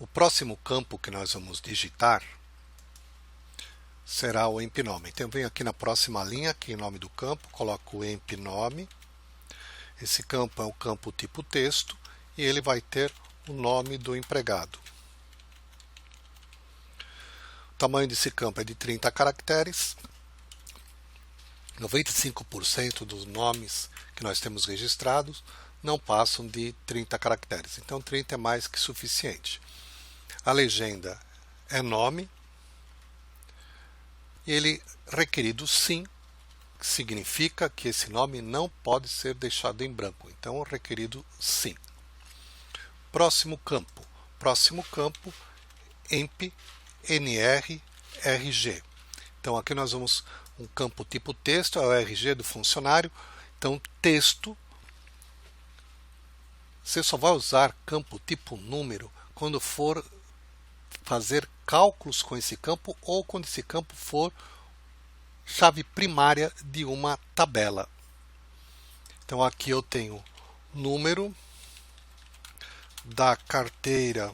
O próximo campo que nós vamos digitar será o EMP-nome. Então eu venho aqui na próxima linha, aqui em nome do campo, coloco o EMP-nome. Esse campo é o campo tipo texto e ele vai ter o nome do empregado. O tamanho desse campo é de 30 caracteres. 95% dos nomes que nós temos registrados não passam de 30 caracteres. Então 30 é mais que suficiente. A legenda é nome. E ele requerido sim, significa que esse nome não pode ser deixado em branco. Então requerido sim. Próximo campo. Próximo campo, EMP, NR, RG. Então aqui nós vamos um campo tipo texto, é o RG do funcionário. Então texto, você só vai usar campo tipo número quando for fazer cálculos com esse campo ou quando esse campo for chave primária de uma tabela. Então aqui eu tenho número da carteira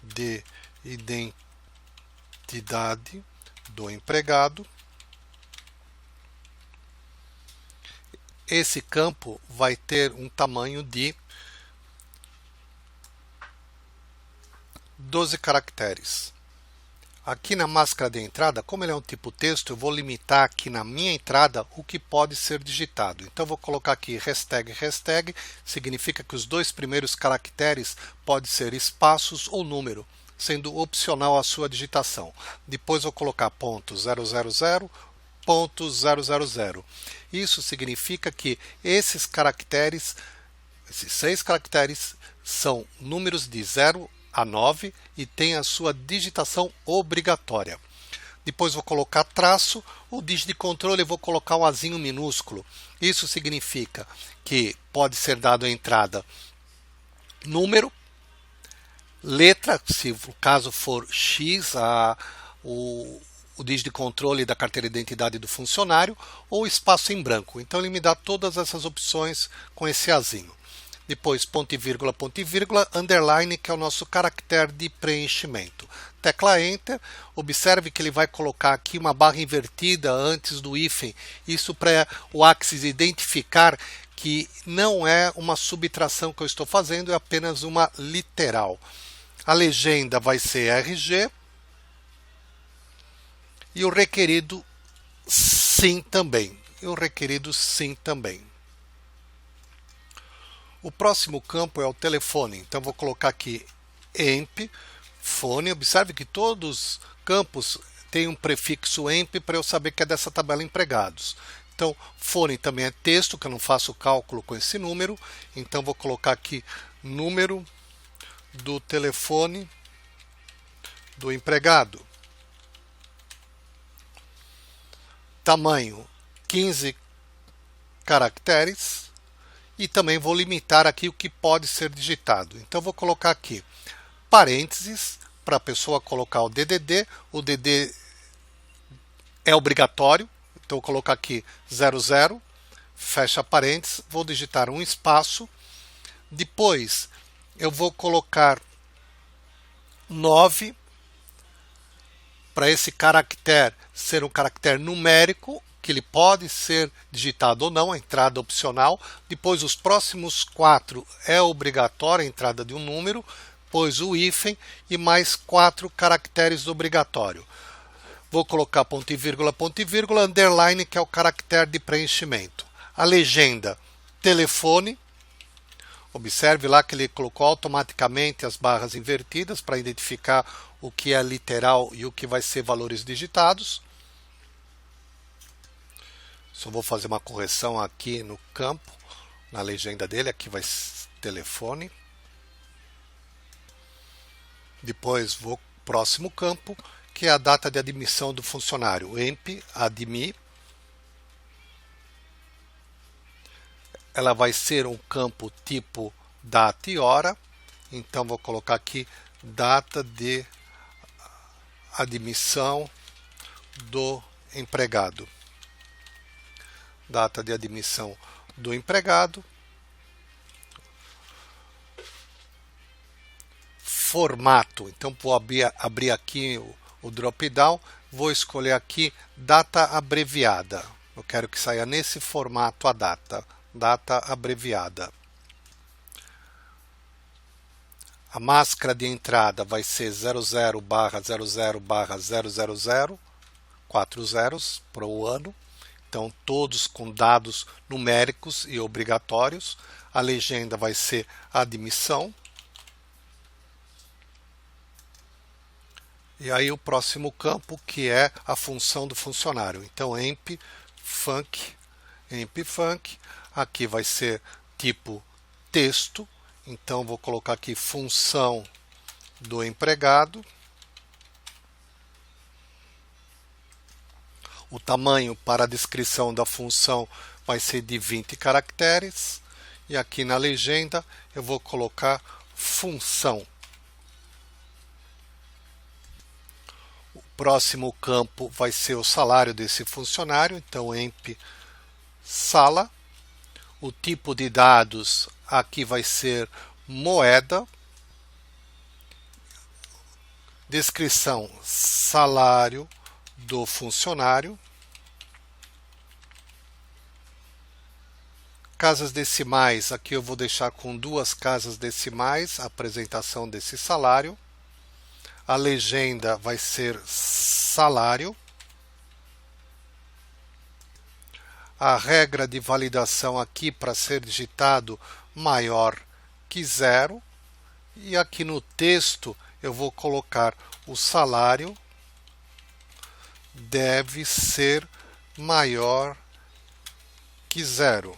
de identidade do empregado. Esse campo vai ter um tamanho de 12 caracteres. Aqui na máscara de entrada, como ele é um tipo texto, eu vou limitar aqui na minha entrada o que pode ser digitado. Então eu vou colocar aqui hashtag, significa que os dois primeiros caracteres podem ser espaços ou número, sendo opcional a sua digitação. Depois eu vou colocar ponto .000, ponto .000. Isso significa que esses caracteres, esses 6 caracteres, são números de 0 a 9 e tem a sua digitação obrigatória. Depois vou colocar traço, o dígito de controle eu vou colocar um azinho minúsculo. Isso significa que pode ser dado a entrada número, letra, se o caso for X, o dígito de controle da carteira de identidade do funcionário, ou espaço em branco. Então ele me dá todas essas opções com esse azinho. Depois ponto e vírgula, underline, que é o nosso caractere de preenchimento. Tecla Enter, observe que ele vai colocar aqui uma barra invertida antes do hífen. Isso para o Axis identificar que não é uma subtração que eu estou fazendo, é apenas uma literal. A legenda vai ser RG. E o requerido sim também. O próximo campo é o telefone. Então vou colocar aqui EMP, fone. Observe que todos os campos têm um prefixo EMP para eu saber que é dessa tabela empregados. Então fone também é texto, que eu não faço cálculo com esse número. Então vou colocar aqui número do telefone do empregado. Tamanho 15 caracteres. E também vou limitar aqui o que pode ser digitado. Então vou colocar aqui parênteses para a pessoa colocar o DDD. O DD é obrigatório. Então vou colocar aqui 00, fecha parênteses, vou digitar um espaço. Depois eu vou colocar 9 para esse caractere ser um caractere numérico, que ele pode ser digitado ou não, a entrada opcional. Depois os próximos 4 é obrigatória a entrada de um número, depois o hífen e mais 4 caracteres obrigatório. Vou colocar ponto e vírgula, underline, que é o caractere de preenchimento. A legenda, telefone. Observe lá que ele colocou automaticamente as barras invertidas para identificar o que é literal e o que vai ser valores digitados. Só vou fazer uma correção aqui no campo, na legenda dele, aqui vai telefone. Depois vou próximo campo, que é a data de admissão do funcionário, EMP, admi. Ela vai ser um campo tipo data e hora, então vou colocar aqui data de admissão do empregado. Data de admissão do empregado. formato. Então vou abrir aqui o drop-down, vou escolher aqui data abreviada. Eu quero que saia nesse formato a data abreviada. A máscara de entrada vai ser 00/00/000, 4 zeros para o ano. Então, todos com dados numéricos e obrigatórios. A legenda vai ser admissão. E aí o próximo campo, que é a função do funcionário. Então, emp func. Aqui vai ser tipo texto. Então, vou colocar aqui função do empregado. O tamanho para a descrição da função vai ser de 20 caracteres. E aqui na legenda eu vou colocar função. O próximo campo vai ser o salário desse funcionário. Então, emp sala. O tipo de dados aqui vai ser moeda. Descrição: salário do funcionário. Casas decimais, aqui eu vou deixar com 2 casas decimais a apresentação desse salário. A legenda vai ser salário. A regra de validação aqui para ser digitado maior que 0. E aqui no texto eu vou colocar o salário deve ser maior que 0.